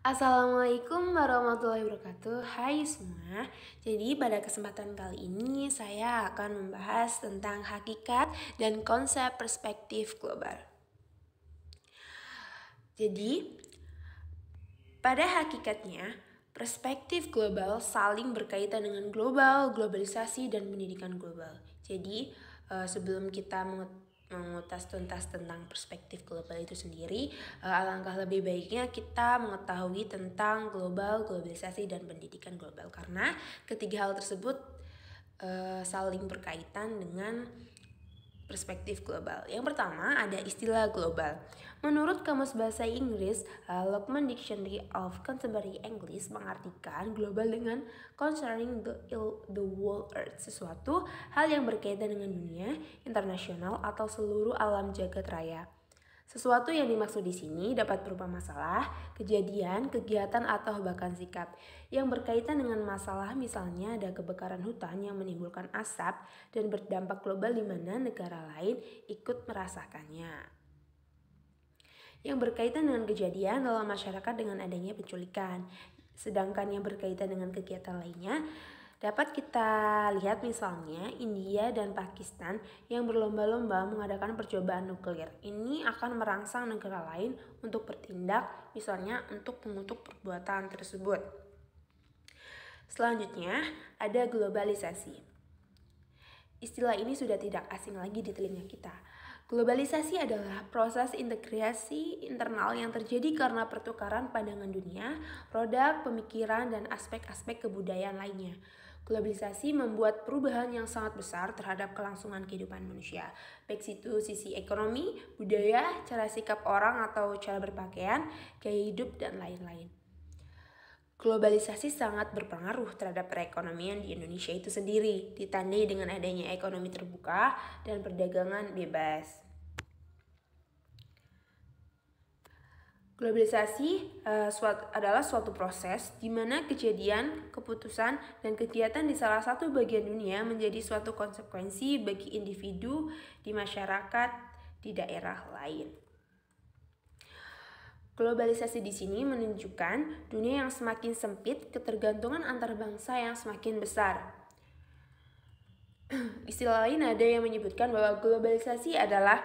Assalamualaikum warahmatullahi wabarakatuh. Hai semua. Jadi pada kesempatan kali ini saya akan membahas tentang hakikat dan konsep perspektif global. Jadi pada hakikatnya perspektif global saling berkaitan dengan globalisasi dan pendidikan global. Jadi sebelum kita mengutas tuntas tentang perspektif global itu sendiri, alangkah lebih baiknya kita mengetahui tentang globalisasi dan pendidikan global, karena ketiga hal tersebut saling berkaitan dengan perspektif global. Yang pertama ada istilah global. Menurut Kamus Bahasa Inggris, Lockman Dictionary of Contemporary English mengartikan global dengan concerning the whole earth, sesuatu hal yang berkaitan dengan dunia, internasional atau seluruh alam jagat raya. Sesuatu yang dimaksud di sini dapat berupa masalah, kejadian, kegiatan, atau bahkan sikap yang berkaitan dengan masalah. Misalnya ada kebakaran hutan yang menimbulkan asap dan berdampak global di mana negara lain ikut merasakannya. Yang berkaitan dengan kejadian dalam masyarakat dengan adanya penculikan. Sedangkan yang berkaitan dengan kegiatan lainnya dapat kita lihat misalnya India dan Pakistan yang berlomba-lomba mengadakan percobaan nuklir. Ini akan merangsang negara lain untuk bertindak, misalnya untuk mengutuk perbuatan tersebut. Selanjutnya ada globalisasi. Istilah ini sudah tidak asing lagi di telinga kita. Globalisasi adalah proses integrasi internal yang terjadi karena pertukaran pandangan dunia, produk, pemikiran, dan aspek-aspek kebudayaan lainnya. Globalisasi membuat perubahan yang sangat besar terhadap kelangsungan kehidupan manusia, baik itu sisi ekonomi, budaya, cara sikap orang atau cara berpakaian, gaya hidup, dan lain-lain. Globalisasi sangat berpengaruh terhadap perekonomian di Indonesia itu sendiri, ditandai dengan adanya ekonomi terbuka dan perdagangan bebas. Globalisasi adalah suatu proses di mana kejadian, keputusan, dan kegiatan di salah satu bagian dunia menjadi suatu konsekuensi bagi individu di masyarakat di daerah lain. Globalisasi di sini menunjukkan dunia yang semakin sempit, ketergantungan antar bangsa yang semakin besar. Istilah lain ada yang menyebutkan bahwa globalisasi adalah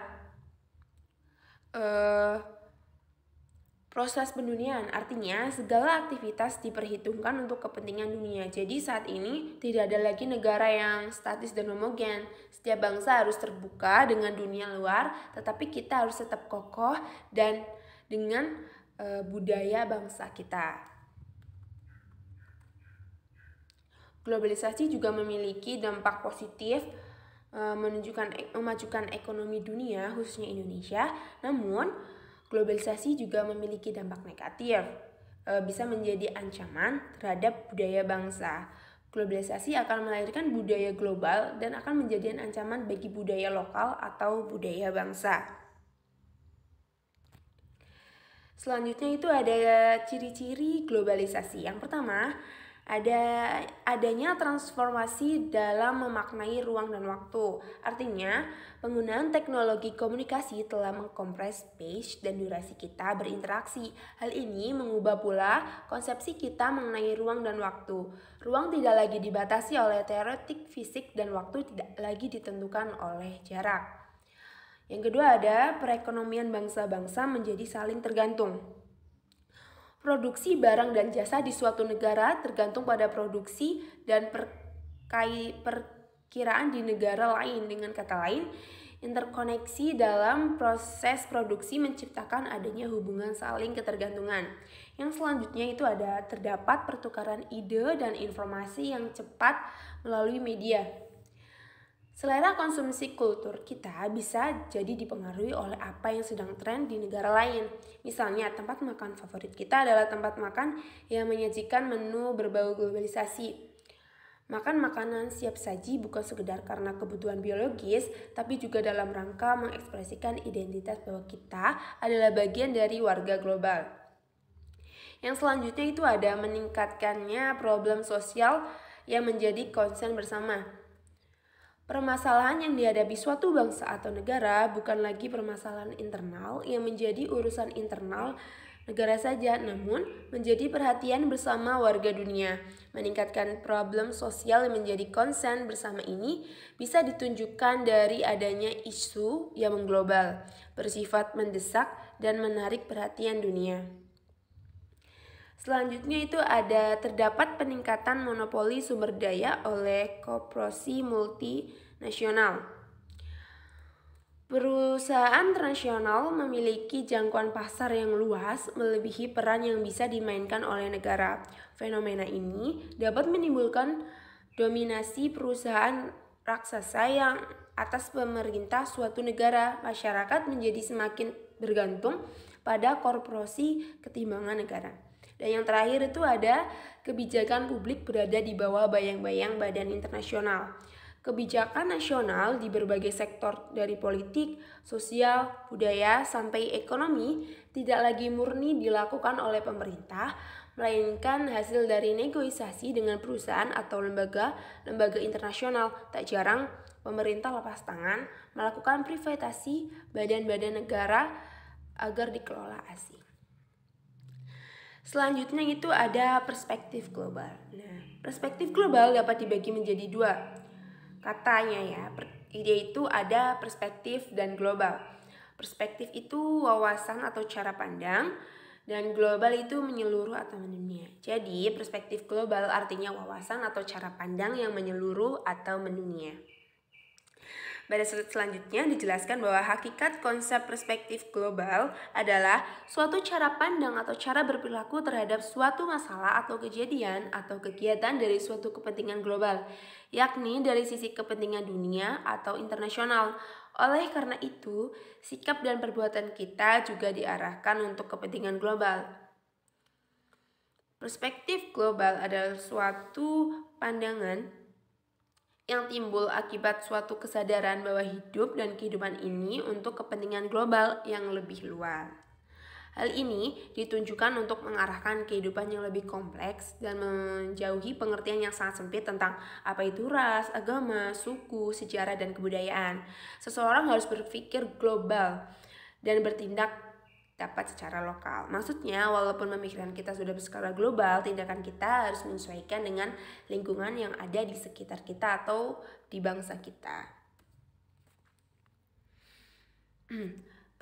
proses penduniaan, artinya segala aktivitas diperhitungkan untuk kepentingan dunia. Jadi saat ini tidak ada lagi negara yang statis dan homogen. Setiap bangsa harus terbuka dengan dunia luar, tetapi kita harus tetap kokoh dan dengan budaya bangsa kita. Globalisasi juga memiliki dampak positif, memajukan ekonomi dunia khususnya Indonesia. Namun globalisasi juga memiliki dampak negatif, bisa menjadi ancaman terhadap budaya bangsa. Globalisasi akan melahirkan budaya global dan akan menjadi ancaman bagi budaya lokal atau budaya bangsa. Selanjutnya itu ada ciri-ciri globalisasi. Yang pertama, adanya transformasi dalam memaknai ruang dan waktu. Artinya, penggunaan teknologi komunikasi telah mengkompres space dan durasi kita berinteraksi. Hal ini mengubah pula konsepsi kita mengenai ruang dan waktu. Ruang tidak lagi dibatasi oleh teoretik fisik dan waktu tidak lagi ditentukan oleh jarak. Yang kedua ada perekonomian bangsa-bangsa menjadi saling tergantung. Produksi barang dan jasa di suatu negara tergantung pada produksi dan perkiraan di negara lain. Dengan kata lain, interkoneksi dalam proses produksi menciptakan adanya hubungan saling ketergantungan. Yang selanjutnya itu ada terdapat pertukaran ide dan informasi yang cepat melalui media. Selera konsumsi kultur kita bisa jadi dipengaruhi oleh apa yang sedang tren di negara lain. Misalnya, tempat makan favorit kita adalah tempat makan yang menyajikan menu berbau globalisasi. Makan makanan siap saji bukan sekedar karena kebutuhan biologis, tapi juga dalam rangka mengekspresikan identitas bahwa kita adalah bagian dari warga global. Yang selanjutnya itu ada meningkatkannya problem sosial yang menjadi concern bersama. Permasalahan yang dihadapi suatu bangsa atau negara bukan lagi permasalahan internal yang menjadi urusan internal, negara saja, namun menjadi perhatian bersama warga dunia. Meningkatkan problem sosial yang menjadi concern bersama ini bisa ditunjukkan dari adanya isu yang mengglobal, bersifat mendesak dan menarik perhatian dunia. Selanjutnya itu ada terdapat peningkatan monopoli sumber daya oleh koperasi multinasional. Perusahaan transnasional memiliki jangkauan pasar yang luas melebihi peran yang bisa dimainkan oleh negara. Fenomena ini dapat menimbulkan dominasi perusahaan raksasa yang atas pemerintah suatu negara. Masyarakat menjadi semakin bergantung pada korporasi ketimbangan negara. Dan yang terakhir itu ada kebijakan publik berada di bawah bayang-bayang badan internasional. Kebijakan nasional di berbagai sektor dari politik, sosial, budaya, sampai ekonomi tidak lagi murni dilakukan oleh pemerintah, melainkan hasil dari negosiasi dengan perusahaan atau lembaga internasional. Tak jarang pemerintah lepas tangan melakukan privatisasi badan-badan negara agar dikelola asing. Selanjutnya itu ada perspektif global. Nah, perspektif global dapat dibagi menjadi dua. Katanya ya, yaitu ada perspektif dan global. Perspektif itu wawasan atau cara pandang, dan global itu menyeluruh atau mendunia. Jadi, perspektif global artinya wawasan atau cara pandang yang menyeluruh atau mendunia. Pada slide selanjutnya dijelaskan bahwa hakikat konsep perspektif global adalah suatu cara pandang atau cara berperilaku terhadap suatu masalah atau kejadian atau kegiatan dari suatu kepentingan global, yakni dari sisi kepentingan dunia atau internasional. Oleh karena itu, sikap dan perbuatan kita juga diarahkan untuk kepentingan global. Perspektif global adalah suatu pandangan yang timbul akibat suatu kesadaran bahwa hidup dan kehidupan ini untuk kepentingan global yang lebih luas. Hal ini ditunjukkan untuk mengarahkan kehidupan yang lebih kompleks dan menjauhi pengertian yang sangat sempit tentang apa itu ras, agama, suku, sejarah, dan kebudayaan. Seseorang harus berpikir global dan bertindak dapat secara lokal. Maksudnya, walaupun pemikiran kita sudah berskala global, tindakan kita harus menyesuaikan dengan lingkungan yang ada di sekitar kita atau di bangsa kita.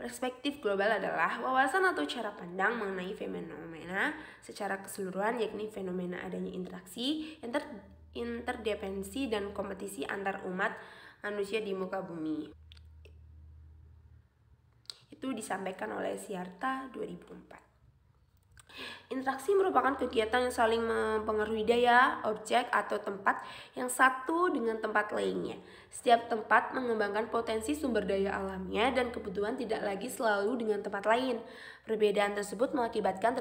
Perspektif global adalah wawasan atau cara pandang mengenai fenomena secara keseluruhan, yakni fenomena adanya interaksi, interdependensi, dan kompetisi antar umat manusia di muka bumi. Itu disampaikan oleh Siarta 2004. Interaksi merupakan kegiatan yang saling mempengaruhi daya, objek, atau tempat yang satu dengan tempat lainnya. Setiap tempat mengembangkan potensi sumber daya alamnya dan kebutuhan tidak lagi selalu dengan tempat lain. Perbedaan tersebut mengakibatkan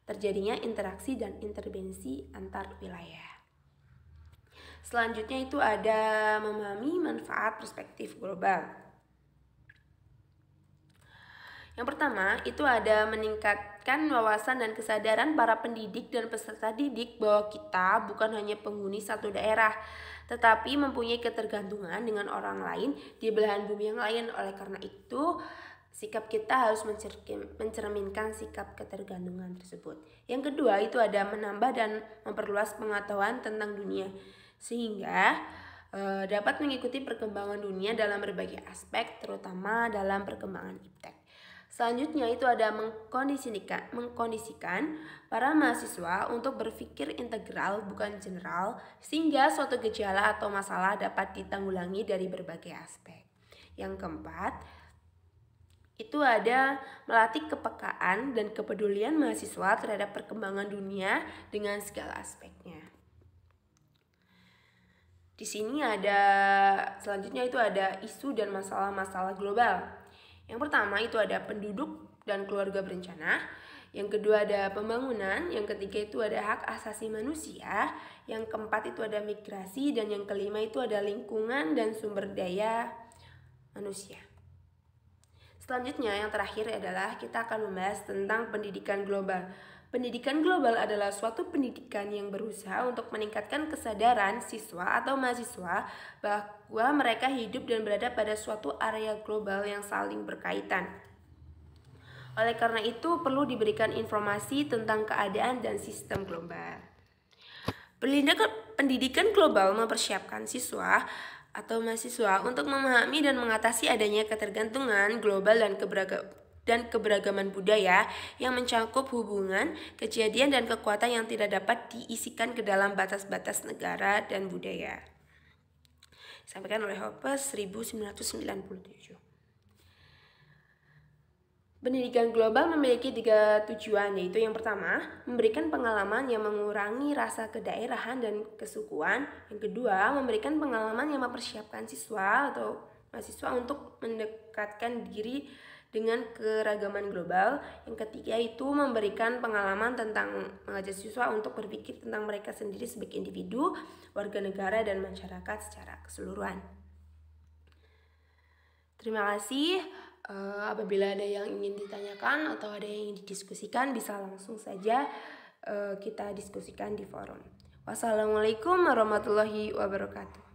terjadinya interaksi dan intervensi antar wilayah. Selanjutnya itu ada memahami manfaat perspektif global. Yang pertama, itu ada meningkatkan wawasan dan kesadaran para pendidik dan peserta didik bahwa kita bukan hanya penghuni satu daerah, tetapi mempunyai ketergantungan dengan orang lain di belahan bumi yang lain. Oleh karena itu, sikap kita harus mencerminkan sikap ketergantungan tersebut. Yang kedua, itu ada menambah dan memperluas pengetahuan tentang dunia, sehingga dapat mengikuti perkembangan dunia dalam berbagai aspek, terutama dalam perkembangan iptek. Selanjutnya itu ada mengkondisikan para mahasiswa untuk berpikir integral bukan general, sehingga suatu gejala atau masalah dapat ditanggulangi dari berbagai aspek. Yang keempat, itu ada melatih kepekaan dan kepedulian mahasiswa terhadap perkembangan dunia dengan segala aspeknya. Di sini selanjutnya itu ada isu dan masalah-masalah global. Yang pertama itu ada penduduk dan keluarga berencana. Yang kedua ada pembangunan. Yang ketiga itu ada hak asasi manusia. Yang keempat itu ada migrasi. Dan yang kelima itu ada lingkungan dan sumber daya manusia. Selanjutnya yang terakhir adalah kita akan membahas tentang pendidikan global. Pendidikan global adalah suatu pendidikan yang berusaha untuk meningkatkan kesadaran siswa atau mahasiswa bahwa mereka hidup dan berada pada suatu area global yang saling berkaitan. Oleh karena itu, perlu diberikan informasi tentang keadaan dan sistem global. Pendidikan global mempersiapkan siswa atau mahasiswa untuk memahami dan mengatasi adanya ketergantungan global dan keberagaman budaya yang mencakup hubungan, kejadian, dan kekuatan yang tidak dapat diisikan ke dalam batas-batas negara dan budaya. Disampaikan oleh Hoppes 1997. Pendidikan global memiliki 3 tujuan, yaitu yang pertama, memberikan pengalaman yang mengurangi rasa kedaerahan dan kesukuan. Yang kedua, memberikan pengalaman yang mempersiapkan siswa atau mahasiswa untuk mendekatkan diri dengan keragaman global. Yang ketiga itu memberikan pengalaman tentang mengajak siswa untuk berpikir tentang mereka sendiri sebagai individu, warga negara, dan masyarakat secara keseluruhan. Terima kasih. Apabila ada yang ingin ditanyakan atau ada yang ingin didiskusikan, bisa langsung saja kita diskusikan di forum. Wassalamualaikum warahmatullahi wabarakatuh.